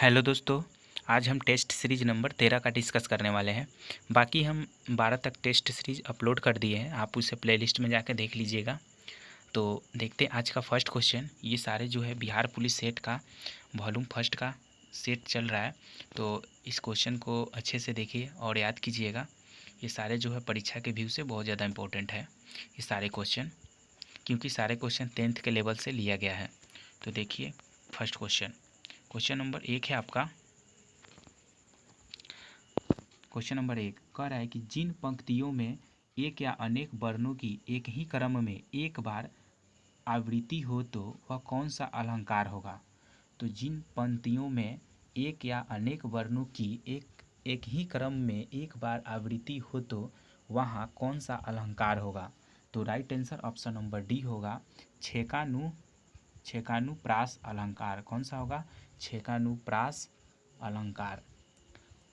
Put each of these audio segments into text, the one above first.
Hello दोस्तों। आज हम टेस्ट सीरीज नंबर 13 का डिस्कस करने वाले हैं। बाकी हम 12 तक टेस्ट सीरीज अपलोड कर दिए हैं, आप उसे प्लेलिस्ट में जाकर देख लीजिएगा। तो देखते हैं आज का फर्स्ट क्वेश्चन। ये सारे जो है बिहार पुलिस सेट का वॉल्यूम फर्स्ट का सेट चल रहा है, तो इस क्वेश्चन को अच्छे से देखिए और याद कीजिएगा। ये सारे जो है परीक्षा के व्यू से बहुत ज़्यादा इंपॉर्टेंट है ये सारे क्वेश्चन, क्योंकि सारे क्वेश्चन 10th के लेवल से लिया गया है। तो देखिए फर्स्ट क्वेश्चन, क्वेश्चन नंबर 1 है आपका। क्वेश्चन नंबर 1 कह रहा है कि जिन पंक्तियों में एक या अनेक वर्णों की एक ही क्रम में एक बार आवृत्ति हो तो वह कौन सा अलंकार होगा। तो जिन पंक्तियों में एक या अनेक वर्णों की एक ही क्रम में एक बार आवृत्ति हो तो वहाँ कौन सा अलंकार होगा। तो right answer option number D होगा, छेकानुप्रास अलंकार। कौन सा होगा? छेकानुप्रास अलंकार।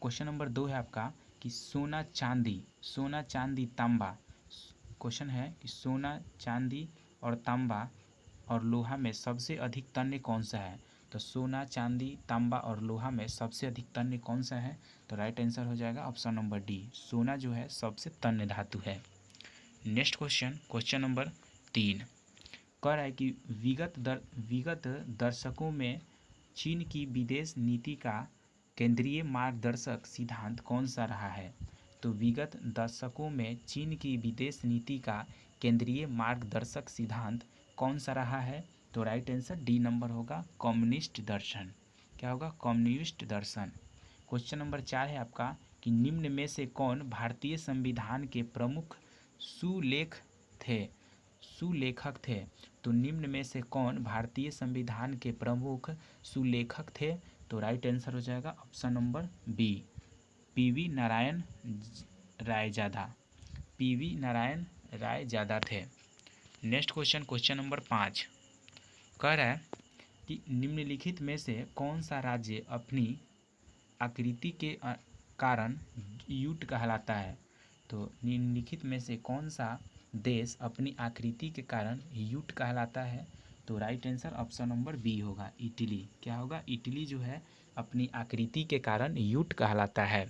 क्वेश्चन नंबर 2 है आपका कि सोना चांदी तांबा। क्वेश्चन है कि सोना चांदी और तांबा और लोहा में सबसे अधिक तन्य कौन सा है। तो सोना चांदी तांबा और लोहा में सबसे अधिक तन्य कौन सा है। तो राइट आंसर हो जाएगा ऑप्शन नंबर डी, सोना जो है सबसे तन्य धातु है। नेक्स्ट क्वेश्चन, क्वेश्चन नंबर 3 कह रहा है कि विगत दशकों में चीन की विदेश नीति का केंद्रीय मार्गदर्शक सिद्धांत कौन सा रहा है। तो विगत दशकों में चीन की विदेश नीति का केंद्रीय मार्गदर्शक सिद्धांत कौन सा रहा है। तो राइट आंसर डी नंबर होगा, कम्युनिस्ट दर्शन। क्या होगा? कम्युनिस्ट दर्शन। क्वेश्चन नंबर 4 है आपका कि निम्न में से कौन भारतीय संविधान के प्रमुख सुलेखक थे। तो निम्न में से कौन भारतीय संविधान के प्रमुख सुलेखक थे। तो राइट आंसर हो जाएगा option number B, PV Narayan Raizada. PV Narayan Raizada थे। नेक्स्ट क्वेश्चन, क्वेश्चन नंबर 5 कह रहा है कि निम्नलिखित में से कौन सा राज्य अपनी आकृति के कारण यूट कहलाता है। तो निम्नलिखित में से कौन सा देश अपनी आकृति के कारण यूट कहलाता है। तो right answer option number B होगा, इटली। क्या होगा? इटली जो है अपनी आकृति के कारण यूट कहलाता है।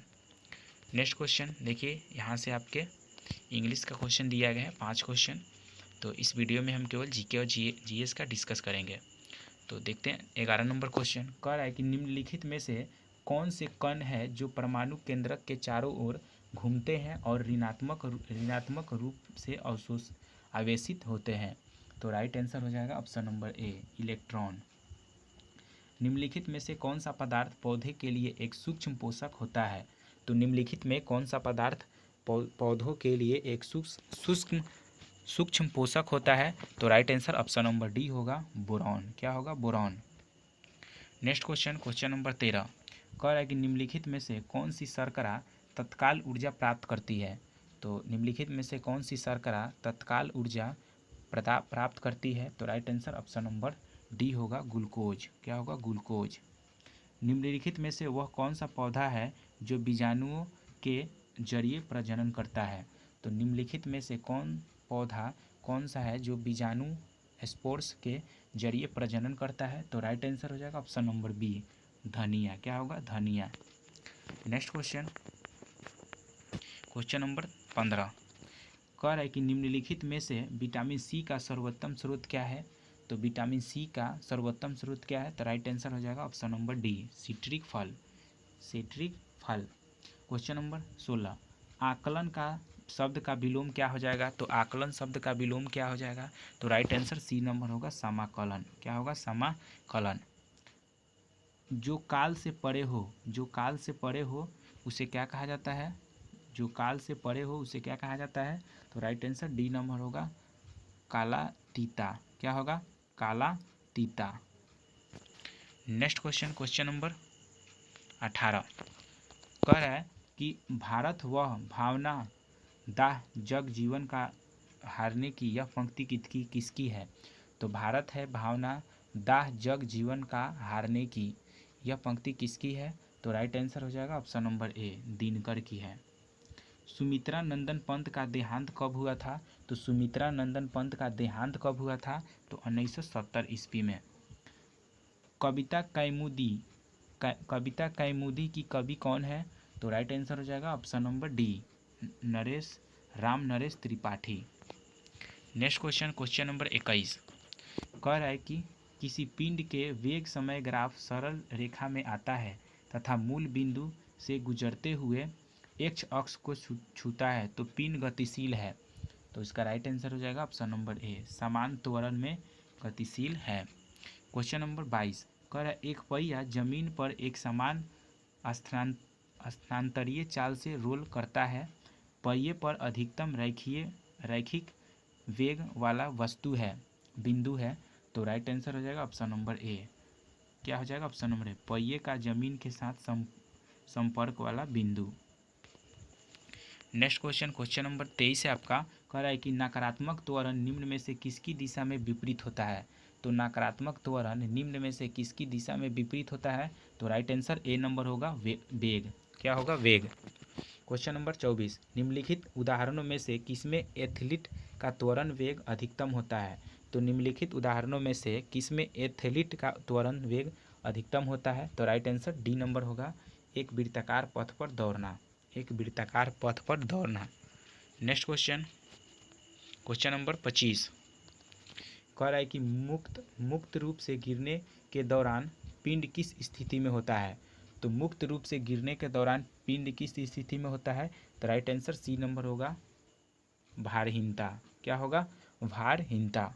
नेक्स्ट क्वेश्चन देखिए, यहाँ से आपके इंग्लिश का क्वेश्चन दिया गया है 5 क्वेश्चन। तो इस वीडियो में हम केवल जीके और जीएस का डिस्कस करेंगे। तो देखते हैं 11 नंबर क्वेश्चन कह रहा है कि निम्नलिखित में से कौन से कण है जो परमाणु केंद्रक के चारों ओर घूमते हैं और ऋणात्मक रूप से आवेशित होते हैं। तो राइट आंसर हो जाएगा ऑप्शन नंबर ए, इलेक्ट्रॉन। निम्नलिखित में से कौन सा पदार्थ पौधे के लिए एक सूक्ष्म पोषक होता है। तो निम्नलिखित में कौन सा पदार्थ पौधों के लिए एक सूक्ष्म पोषक होता है। तो right answer option number D होगा, बोरॉन। क्या होगा? Boron. Next question, question number 13 कह रहा है कि निम्नलिखित में से कौन सी शर्करा तत्काल ऊर्जा प्राप्त करती है। तो निम्नलिखित में से कौन सी शर्करा तत्काल ऊर्जा प्राप्त करती है। तो right answer option number D होगा, ग्लूकोज। क्या होगा? ग्लूकोज। निम्नलिखित में से वह कौन सा पौधा है जो बीजाणुओं के जरिए प्रजनन करता है। तो निम्नलिखित में से कौन सा है जो बीजाणु स्पोर्स के जरिए प्रजनन करता है। तो राइट आंसर हो जाएगा ऑप्शन नंबर बी, धनिया। क्या होगा? धनिया। नेक्स्ट क्वेश्चन, क्वेश्चन नंबर 15 कह रहा है कि निम्नलिखित में से विटामिन सी का सर्वोत्तम स्रोत क्या है। तो विटामिन सी का सर्वोत्तम स्रोत क्या है। तो राइट आंसर हो जाएगा ऑप्शन नंबर डी, सिट्रिक फल। सिट्रिक फल। क्वेश्चन नंबर 16 आकलन का शब्द का विलोम क्या हो जाएगा। तो आकलन शब्द का विलोम क्या हो जाएगा। तो राइट आंसर सी नंबर होगा, समाकलन। क्या होगा? समाकलन। जो काल से परे हो उसे क्या कहा जाता है। जो काल से परे हो उसे क्या कहा जाता है। तो राइट आंसर डी नंबर होगा, कालातीता। क्या होगा? कालातीता। नेक्स्ट क्वेश्चन, क्वेश्चन नंबर 18 कह रहा है कि भारत वह भावना दाह जग जीवन का हारने की यह पंक्ति किसकी है। तो भारत है भावना दाह जग जीवन का हारने की यह पंक्ति किसकी है। तो राइट आंसर हो जाएगा ऑप्शन नंबर ए, दिनकर की है। सुमित्रा नंदन पंत का देहांत कब हुआ था। तो सुमित्रा नंदन पंत का देहांत कब हुआ था। तो 1970 ईस्वी में। कविता कैमुदी कविता कैमुदी की कवि कौन है? तो राइट आंसर हो जाएगा option number D, Ram Naresh Tripathi. Next question, question number 21 कह रहा है कि किसी पिंड के वेग समय ग्राफ सरल रेखा में आता है तथा मूल बिंदु से गुजरते हुए एक्स अक्ष को छूता है तो पिंड गतिशील है। तो इसका राइट आंसर हो जाएगा ऑप्शन नंबर ए, समान त्वरण में गतिशील है। क्वेश्चन नंबर 22 कह रहा है एक पहिया जमीन पर एक समान स्थानांतरीय चाल से रोल करता है। पहिए पर अधिकतम रैखिक वेग वाला बिंदु है। तो राइट आंसर हो जाएगा ऑप्शन नंबर ए, क्या हो जाएगा ऑप्शन नंबर ए, पहिए का जमीन के साथ संपर्क वाला बिंदु। नेक्स्ट क्वेश्चन, क्वेश्चन नंबर 23 है आपका, कह रहा है कि नकारात्मक त्वरण निम्न में से किसकी दिशा में विपरीत होता है? तो नकारात्मक त्वरण निम्न में से किसकी दिशा में विपरीत होता है? तो राइट आंसर ए नंबर होगा, वेग। क्या होगा? वेग। क्वेश्चन नंबर 24 निम्नलिखित उदाहरणों में से किसमें एथलीट का त्वरण वेग अधिकतम होता है? तो निम्नलिखित उदाहरणों में से किसमें एथलीट का त्वरण वेग अधिकतम होता है? तो राइट आंसर डी नंबर होगा, एक वृत्ताकार पथ पर दौड़ना, एक वृत्ताकार पथ पर दौड़ना। नेक्स्ट क्वेश्चन, क्वेश्चन नंबर 25 कह रहा है कि मुक्त रूप से गिरने के दौरान पिंड किस स्थिति में होता है? तो मुक्त रूप से गिरने के दौरान पिंड किस स्थिति में होता है? तो राइट आंसर सी नंबर होगा, भारहीनता। क्या होगा? भारहीनता।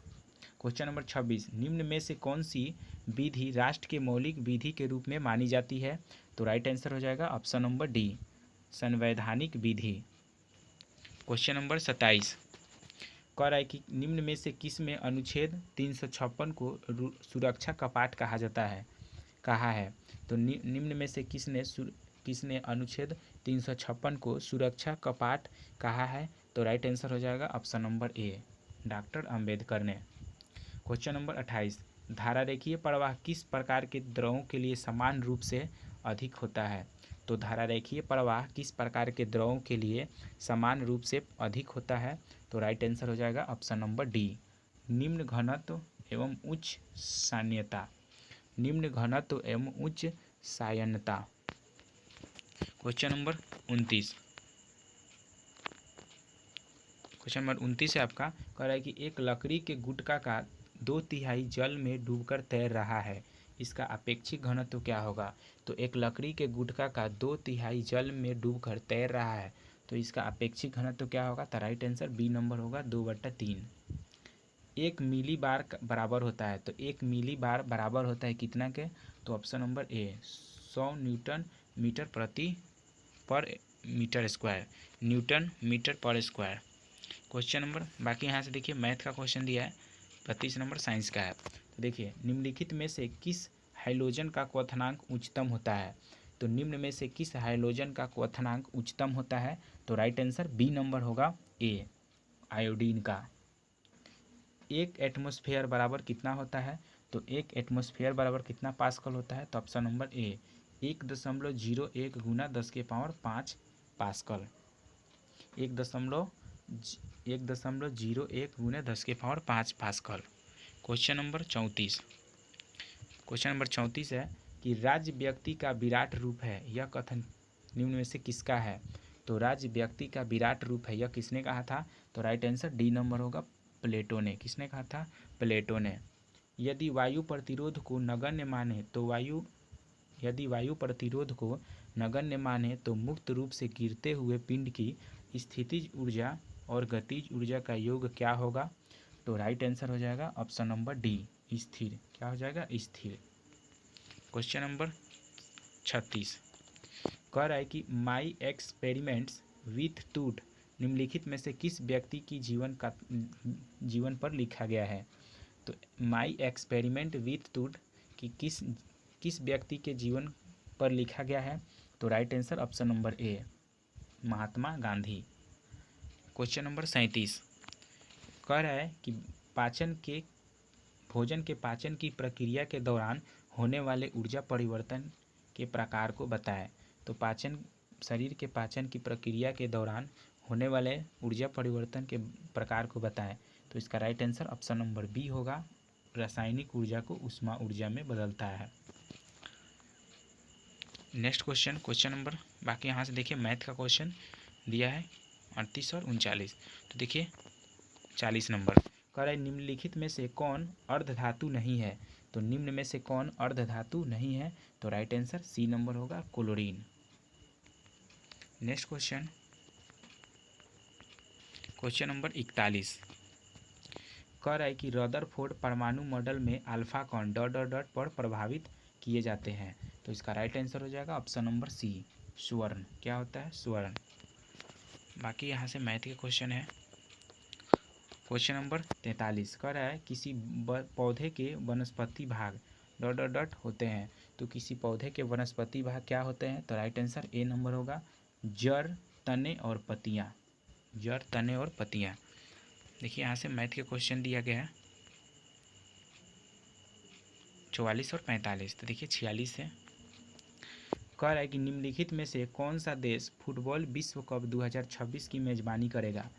क्वेश्चन नंबर 26 निम्न में से कौन सी विधि राष्ट्र के मौलिक विधि के रूप में मानी जाती है? तो राइट आंसर हो जाएगा ऑप्शन नंबर डी, संवैधानिक विधि। क्वेश्चन नंबर 27 कह रहा है कि निम्न में से किस में अनुच्छेद 356 को सुरक्षा कपाट कहा जाता है? कहा है। तो निम्न में से किसने अनुच्छेद 356 को सुरक्षा कपाट कहा है? तो राइट आंसर हो जाएगा option number A, doctor Ambedkar ने। क्वेश्चन नंबर 28 धारारेखीय प्रवाह किस प्रकार के द्रवों के लिए समान रूप से अधिक होता है? तो धारारेखीय प्रवाह किस प्रकार के द्रवों के लिए समान रूप से अधिक होता है? तो राइट आंसर हो जाएगा ऑप्शन नंबर डी, निम्न घनत्व एवं उच्च सान्यता, निम्न घनत्व एवं उच्च सायनता। क्वेश्चन नंबर 29 है आपका, कह रहा है कि एक लकड़ी के गुटका का 2/3 जल में डूबकर तैर रहा है, इसका अपेक्षिक घनत्व क्या होगा? तो एक लकड़ी के गुटका का 2/3 जल में डूबकर तैर रहा है, तो इसका अपेक्षिक घनत्व क्या होगा? तो राइट आंसर बी नंबर होगा, 2/3। 1 मिली बार बराबर होता है, तो 1 मिली बार बराबर होता है कितना के? तो option number A, 100 newton metre प्रति per metre square, newton metre per square. Question number बाकी यहाँ से देखिए मैथ का क्वेश्चन दिया है, 32 नंबर साइंस का है। तो देखिए निम्नलिखित में से किस हाइड्रोजन का क्वथनांक उच्चतम होता है? तो निम्न में से किस हाइड्रोजन का क्वथनांक उच्चतम होता है? तो राइट आंसर बी नंबर होगा, ए, आयोडीन का। 1 एटमॉस्फेयर बराबर कितना होता है? तो 1 एटमॉस्फेयर बराबर कितना पास्कल होता है? तो ऑप्शन नंबर ए, 1.01 गुना 10⁵ पास्कल, 1.01 गुने 10⁵ पास्कल। क्वेश्चन नंबर 34 है कि राज्य व्यक्ति का विराट रूप है, यह कथन निम्न में से किसका है? तो राज्य व्यक्ति का विराट रूप है, यह किसने कहा था? तो राइट आंसर डी नंबर होगा, प्लेटो ने। किसने कहा था? प्लेटो ने। यदि वायु प्रतिरोध को नगण्य माने तो मुक्त रूप से गिरते हुए पिंड की स्थितिज ऊर्जा और गतिज ऊर्जा का योग क्या होगा? तो राइट आंसर हो जाएगा ऑप्शन नंबर डी, स्थिर। क्या हो जाएगा? स्थिर। क्वेश्चन नंबर 36 कह रहा है कि माई एक्सपेरिमेंट्स विथ टूट निम्नलिखित में से किस व्यक्ति की जीवन पर लिखा गया है? तो माई एक्सपेरिमेंट विथ टूट की किस व्यक्ति के जीवन पर लिखा गया है? तो राइट आंसर ऑप्शन नंबर ए, महात्मा गांधी। क्वेश्चन नंबर 37 कह रहा है कि भोजन के पाचन की प्रक्रिया के दौरान होने वाले ऊर्जा परिवर्तन के प्रकार को बताएं। तो शरीर के पाचन की प्रक्रिया के दौरान होने वाले ऊर्जा परिवर्तन के प्रकार को बताएं। तो इसका right answer option number B होगा, रासायनिक ऊर्जा को ऊष्मा ऊर्जा में बदलता है। नेक्स्ट क्वेश्चन नंबर, बाकी यहाँ से देखिए मैथ का क्वेश्चन दिया है 38 और 39। तो देखिए 40 नंबर कह रहा है निम्नलिखित में से कौन अर्धधातु नहीं है। तो निम्न में से कौन अर्धधातु नहीं है, तो राइट आंसर सी नंबर होगा क्लोरीन। नेक्स्ट क्वेश्चन नंबर 41 कह रहा है कि रदरफोर्ड परमाणु मॉडल में अल्फा कण डॉट डॉट डॉट पर प्रभावित किए जाते हैं। तो इसका राइट आंसर हो जाएगा ऑप्शन नंबर सी स्वर्ण। क्या होता है? स्वर्ण। बाकी यहाँ से मैथ के क्वेश्चन है। क्वेश्चन नंबर 43 कह रहा है किसी पौधे के वनस्पति भाग डॉट डॉट डॉट होते हैं। तो किसी पौधे के वनस्पति भाग क्या होते हैं, तो राइट आंसर ए नंबर होगा जड़, तने और पत्तियाँ। जड़, तने और पत्तियाँ। देखिए यहाँ से मैथ के क्वेश्चन दिया गया है 44 और 45। तो देखिए 46 है। कह रहा है कि निम्नलिखित में से कौन सा देश फुटबॉल विश्व कप 2026 की मेज़बानी करेगा।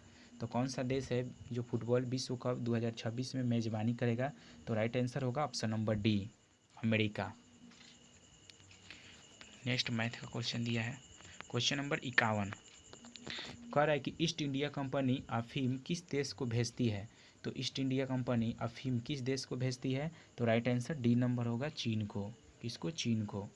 तो कौन सा देश है जो फुटबॉल विश्व कप 2026 में मेज़बानी करेगा, तो राइट आंसर होगा option number D America. Next math का क्वेश्चन दिया है क्वेश्चन नंबर 51 कह रहा है कि ईस्ट इंडिया कंपनी अफीम किस देश को भेजती है। तो ईस्ट इंडिया कंपनी अफीम किस देश को भेजती है, तो राइट आंसर डी नंबर होगा चीन को। किसको? चीन को।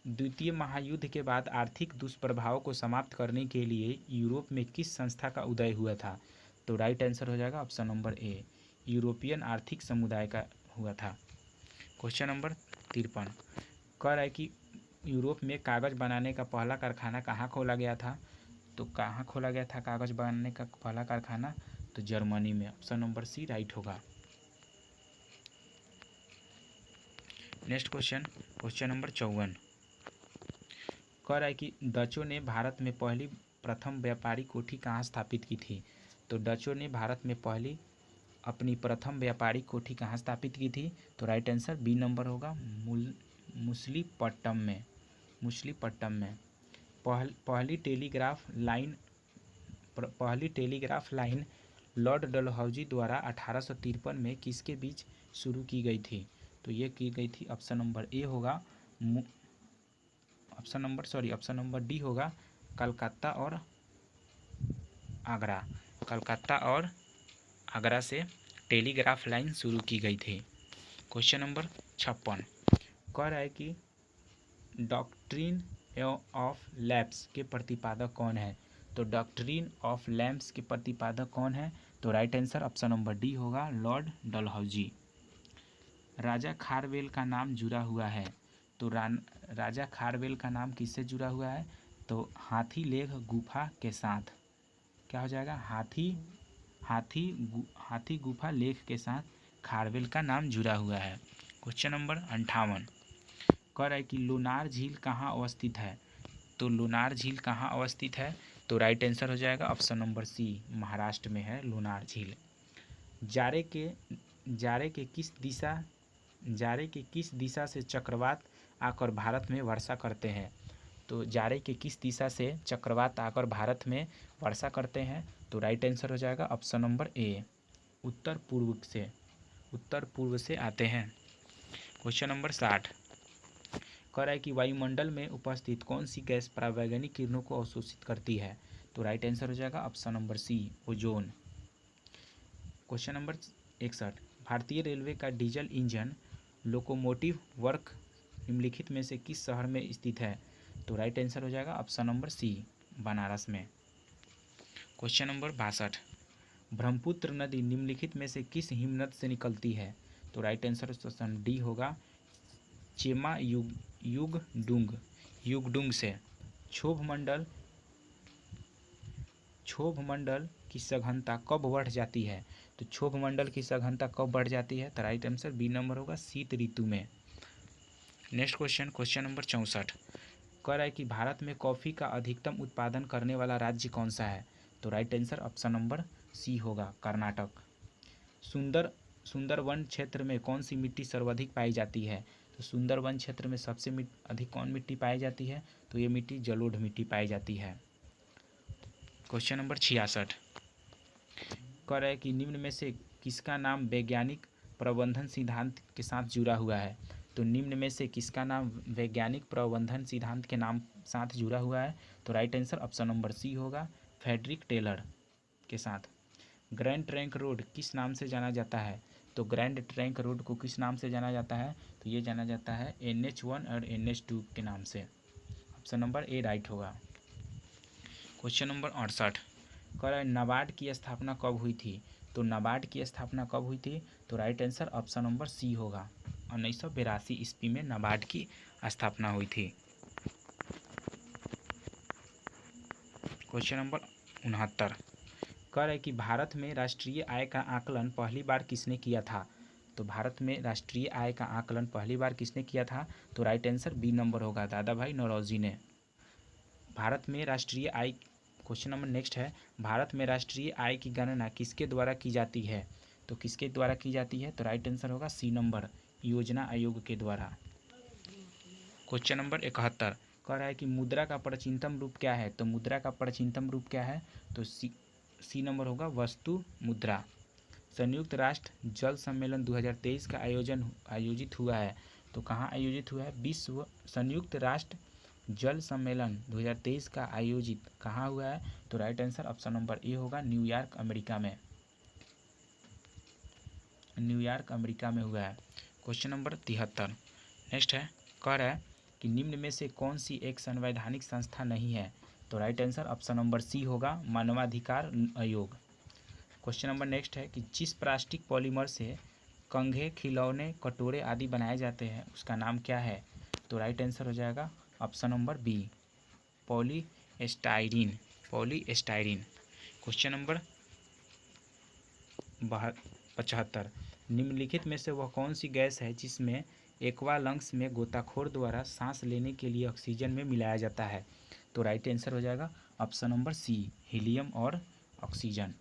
द्वितीय महायुद्ध के बाद आर्थिक दुष्प्रभाव को समाप्त करने के लिए यूरोप में किस संस्था का उदय हुआ था। तो राइट आंसर हो जाएगा ऑप्शन नंबर ए यूरोपियन आर्थिक समुदाय का हुआ था। क्वेश्चन नंबर 53 कह रहा है कि यूरोप में कागज़ बनाने का पहला कारखाना कहाँ खोला गया था। तो कहाँ खोला गया था कागज़ बनाने का पहला कारखाना, तो जर्मनी में। ऑप्शन नंबर सी राइट होगा। नेक्स्ट क्वेश्चन नंबर 54 कह रहा है कि डचों ने भारत में पहली प्रथम व्यापारी कोठी कहाँ स्थापित की थी। तो डचों ने भारत में पहली अपनी प्रथम व्यापारी कोठी कहाँ स्थापित की थी, तो राइट आंसर बी नंबर होगा मुसलीपट्टम में। पहली टेलीग्राफ लाइन लॉर्ड डलहौजी द्वारा 1853 में किसके बीच शुरू की गई थी। तो ये की गई थी ऑप्शन नंबर ए होगा ऑप्शन नंबर डी होगा कलकत्ता और आगरा से टेलीग्राफ लाइन शुरू की गई थी। क्वेश्चन नंबर 56 कह रहा है कि डॉक्ट्रिन ऑफ लैम्प्स के प्रतिपादक कौन है। तो डॉक्ट्रिन ऑफ लैम्प्स के प्रतिपादक कौन है, तो right answer option number D होगा लॉर्ड डलहौजी। राजा खारवेल का नाम जुड़ा हुआ है। तो राजा खारवेल का नाम किससे जुड़ा हुआ है, तो हाथी लेख गुफा के साथ। क्या हो जाएगा? हाथी गुफा लेख के साथ खारवेल का नाम जुड़ा हुआ है। क्वेश्चन नंबर 58 कह रहा है कि लोनार झील कहाँ अवस्थित है। तो लोनार झील कहाँ अवस्थित है, तो राइट आंसर हो जाएगा ऑप्शन नंबर सी महाराष्ट्र में है लोनार झील। जारे के किस दिशा से चक्रवात आकर भारत में वर्षा करते हैं। तो जारे के किस दिशा से चक्रवात आकर भारत में वर्षा करते हैं, तो राइट आंसर हो जाएगा ऑप्शन नंबर ए उत्तर पूर्व से आते हैं। क्वेश्चन नंबर 60 कह रहा है कि वायुमंडल में उपस्थित कौन सी गैस परावैंगनिक किरणों को अवशोषित करती है। तो राइट आंसर हो जाएगा option number C ozone. Question number 61 भारतीय रेलवे का डीजल इंजन लोकोमोटिव वर्क निम्नलिखित में से किस शहर में स्थित है। तो राइट आंसर हो जाएगा ऑप्शन नंबर सी बनारस में। क्वेश्चन नंबर 62 ब्रह्मपुत्र नदी निम्नलिखित में से किस हिमनद से निकलती है। तो राइट आंसर ऑप्शन डी होगा चेमा युगडुंग से। क्षोभ मंडल की सघनता कब बढ़ जाती है। तो क्षोभ मंडल की सघनता कब बढ़ जाती है, तो राइट आंसर बी नंबर होगा शीत ऋतु में। नेक्स्ट क्वेश्चन नंबर 64 कह रहा है कि भारत में कॉफ़ी का अधिकतम उत्पादन करने वाला राज्य कौन सा है। तो right answer option number C होगा कर्नाटक। सुंदरवन क्षेत्र में कौन सी मिट्टी सर्वाधिक पाई जाती है। तो सुंदरवन क्षेत्र में सबसे अधिक कौन मिट्टी पाई जाती है, तो ये मिट्टी जलोढ़ मिट्टी पाई जाती है। क्वेश्चन नंबर 66 कह रहा है कि निम्न में से किसका नाम वैज्ञानिक प्रबंधन सिद्धांत के साथ जुड़ा हुआ है। तो निम्न में से किसका नाम वैज्ञानिक प्रबंधन सिद्धांत के नाम साथ जुड़ा हुआ है? तो right answer option number C होगा, फ्रेडरिक टेलर के साथ। ग्रैंड ट्रंक रोड किस नाम से जाना जाता है? तो ग्रैंड ट्रंक रोड को किस नाम से जाना जाता है? तो ये जाना जाता है NH1 और NH2 के नाम से। ऑप्शन नंबर ए राइट होगा। क्वेश्चन नंबर 68 कह रहा है नाबार्ड की स्थापना कब हुई थी? तो नाबार्ड की स्थापना कब हुई थी? तो right answer option number C होगा, 1982 ईस्वी में नाबार्ड की स्थापना हुई थी। क्वेश्चन नंबर 69 कह रहे कि भारत में राष्ट्रीय आय का आकलन पहली बार किसने किया था? तो भारत में राष्ट्रीय आय का आकलन पहली बार किसने किया था? तो राइट आंसर बी नंबर होगा, दादा भाई नौरोजी ने। भारत में राष्ट्रीय आय, क्वेश्चन नंबर नेक्स्ट है, भारत में राष्ट्रीय आय की गणना किसके द्वारा की जाती है? तो किसके द्वारा की जाती है? तो राइट आंसर होगा सी नंबर, योजना आयोग के द्वारा। क्वेश्चन नंबर 71 कह रहा है कि मुद्रा का प्राचीनतम रूप क्या है? तो मुद्रा का प्राचीनतम रूप क्या है? तो सी नंबर होगा, वस्तु मुद्रा। संयुक्त राष्ट्र जल सम्मेलन 2023 का आयोजित हुआ है, तो कहाँ आयोजित हुआ है? विश्व संयुक्त राष्ट्र जल सम्मेलन 2023 का आयोजित कहाँ हुआ है? तो राइट आंसर ऑप्शन नंबर ए होगा, न्यूयॉर्क अमेरिका में। न्यूयॉर्क अमेरिका में हुआ है। क्वेश्चन नंबर 73 नेक्स्ट है, कह रहा है कि निम्न में से कौन सी एक संवैधानिक संस्था नहीं है? तो right answer option number C होगा, मानवाधिकार आयोग। क्वेश्चन नंबर नेक्स्ट है कि जिस प्लास्टिक पॉलीमर से कंघे, खिलौने, कटोरे आदि बनाए जाते हैं उसका नाम क्या है? तो राइट आंसर हो जाएगा option number B, polystyrene. Polystyrene. Question number 75 निम्नलिखित में से वह कौन सी गैस है जिसमें एक्वालंग्स में गोताखोर द्वारा सांस लेने के लिए ऑक्सीजन में मिलाया जाता है? तो राइट आंसर हो जाएगा ऑप्शन नंबर सी, हीलियम और ऑक्सीजन।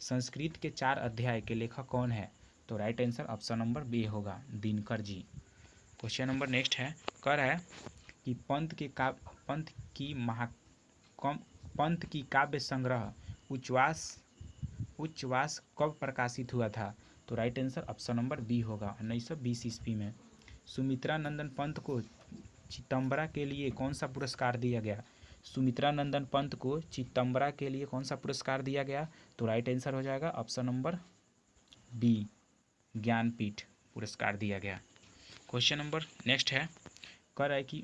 संस्कृत के 4 अध्याय के लेखक कौन है? तो right answer option number B होगा, Dinkar ji. Question number next है, कह रहा है कि पंत की काव्य संग्रह उच्छ्वास कब प्रकाशित हुआ था? तो right answer option number B होगा, 1920 ईस्वी में। सुमित्रा नंदन पंत को चिदंबरा के लिए कौन सा पुरस्कार दिया गया? सुमित्रा नंदन पंत को चिदंबरा के लिए कौन सा पुरस्कार दिया गया? तो राइट आंसर हो जाएगा ऑप्शन नंबर बी, ज्ञानपीठ पुरस्कार दिया गया। क्वेश्चन नंबर नेक्स्ट है, कह रहा है कि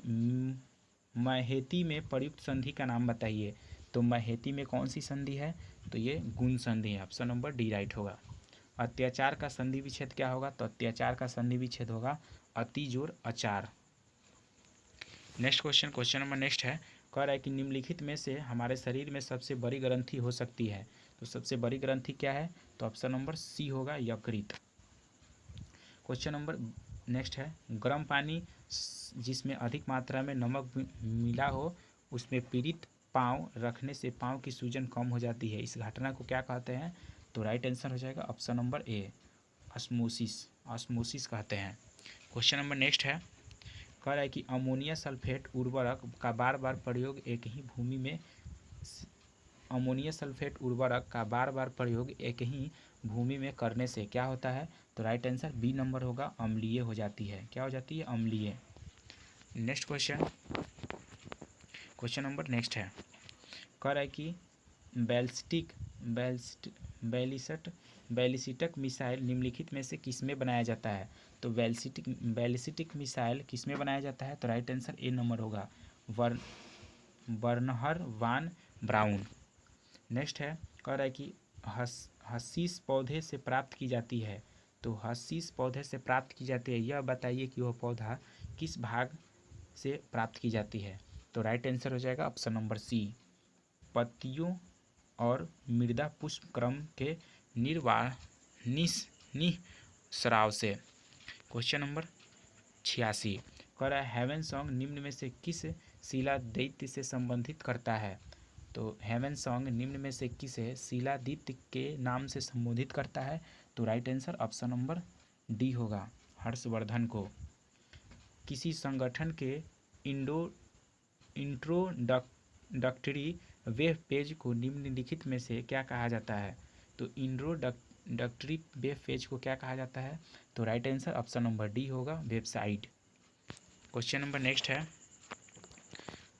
महेती में प्रयुक्त संधि का नाम बताइए। तो महेती में कौन सी संधि है? तो ये गुण संधि है, ऑप्शन नंबर डी राइट होगा। अत्याचार का संधि विच्छेद क्या होगा? तो अत्याचार का संधि विच्छेद होगा अति जोर अचार। नेक्स्ट क्वेश्चन नंबर नेक्स्ट है, कह रहा है कि निम्नलिखित में से हमारे शरीर में सबसे बड़ी ग्रंथि हो सकती है? तो सबसे बड़ी ग्रंथि क्या है? तो ऑप्शन नंबर सी होगा, यकृत। क्वेश्चन नंबर नेक्स्ट है, गर्म पानी जिसमें अधिक मात्रा में नमक मिला हो उसमें पीड़ित पाँव रखने से पाँव की सूजन कम हो जाती है, इस घटना को क्या कहते हैं? तो राइट आंसर हो जाएगा ऑप्शन नंबर ए, ऑस्मोसिस कहते हैं। क्वेश्चन नंबर नेक्स्ट है, कह रहा है कि अमोनिया सल्फेट उर्वरक का बार बार प्रयोग एक ही भूमि में करने से क्या होता है? तो राइट आंसर बी नंबर होगा, अम्लीय हो जाती है। क्या हो जाती है? अम्लीय। नेक्स्ट क्वेश्चन नंबर नेक्स्ट है, कह रहा है कि बैलिस्टिक मिसाइल निम्नलिखित में से किसमें बनाया जाता है? तो बैलिस्टिक मिसाइल किसमें बनाया जाता है? तो राइट आंसर ए नंबर होगा, वर्नहर वान ब्राउन। नेक्स्ट है, कह रहा है कि हशीश पौधे से प्राप्त की जाती है। तो हशीश पौधे से प्राप्त की जाती है, यह बताइए कि वह पौधा किस भाग से प्राप्त की जाती है? तो राइट आंसर हो जाएगा ऑप्शन नंबर सी, पत्तियों और मृदा पुष्प क्रम के निस्राव से। क्वेश्चन नंबर 86 कह रहा है हेवन सॉन्ग निम्न में से किस शिलादित्य से संबंधित करता है? तो हेवन सॉन्ग निम्न में से किसे शिलादित्य के नाम से संबोधित करता है? तो right answer option number D होगा, हर्षवर्धन को। किसी संगठन के इंट्रोडक्टरी वेब पेज को निम्नलिखित में से क्या कहा जाता है? तो इंट्रोडक्टरी वेब पेज को क्या कहा जाता है? तो right answer option number D होगा, वेबसाइट। क्वेश्चन नंबर नेक्स्ट है,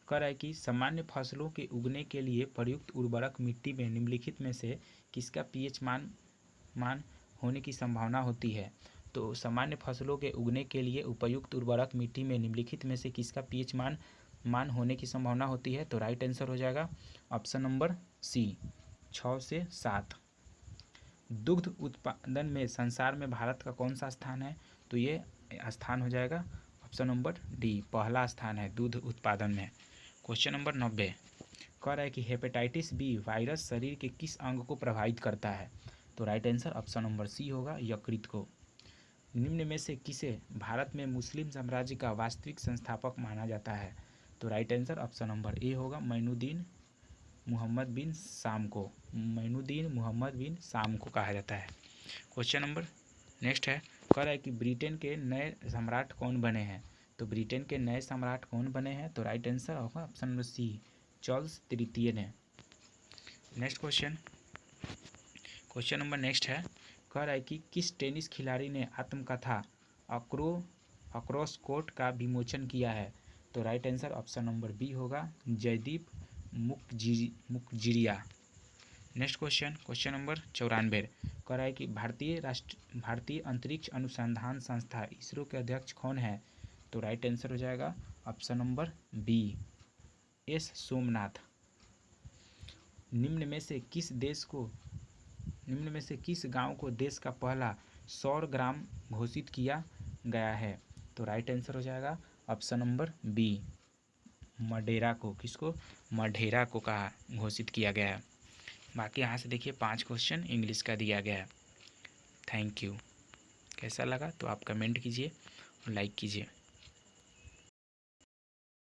कह रहा है कि सामान्य फसलों के उगने के लिए प्रयुक्त उर्वरक मिट्टी में निम्नलिखित में से किसका पीएच मान होने की संभावना होती है। तो सामान्य फसलों के उगने के लिए उपयुक्त उर्वरक मिट्टी में निम्नलिखित में से किसका पीएच मान होने की संभावना होती है। तो राइट आंसर हो जाएगा ऑप्शन नंबर सी 6 से 7। दुग्ध उत्पादन में संसार में भारत का कौन सा स्थान है। तो ये स्थान हो जाएगा ऑप्शन नंबर डी, पहला स्थान है दूध उत्पादन में। क्वेश्चन नंबर 90 कह रहा है कि हेपेटाइटिस बी वायरस शरीर के किस अंग को प्रभावित करता है। तो right answer option number C होगा, यकृत को। निम्न में से किसे भारत में मुस्लिम साम्राज्य का वास्तविक संस्थापक माना जाता है। तो राइट आंसर ऑप्शन नंबर ए होगा, मोइनुद्दीन मोहम्मद बिन शाम को। मोइनुद्दीन मोहम्मद बिन शाम को कहा जाता है। क्वेश्चन नंबर नेक्स्ट है, कह रहा है कि ब्रिटेन के नए सम्राट कौन बने हैं। तो ब्रिटेन के नए सम्राट कौन बने हैं। तो राइट आंसर होगा ऑप्शन नंबर सी, चार्ल्स तृतीय ने। नेक्स्ट क्वेश्चन नंबर नेक्स्ट है, कह रहा है कि किस टेनिस खिलाड़ी ने आत्मकथा अक्रॉस कोर्ट का विमोचन किया है। तो right answer option number B होगा, Jaideep Mukherjee. Next question number 94 कह रहा है कि भारतीय अंतरिक्ष अनुसंधान संस्था इसरो के अध्यक्ष कौन है। तो राइट आंसर हो जाएगा option number B, S Somnath. निम्न में से किस गांव को देश का पहला सौर ग्राम घोषित किया गया है। तो राइट आंसर हो जाएगा ऑप्शन नंबर बी, मडेरा को। किसको, मडेरा को कहा घोषित किया गया है। बाकी यहाँ से देखिए 5 क्वेश्चन इंग्लिश का दिया गया है। Thank you. कैसा लगा तो आप कमेंट कीजिए और लाइक कीजिए।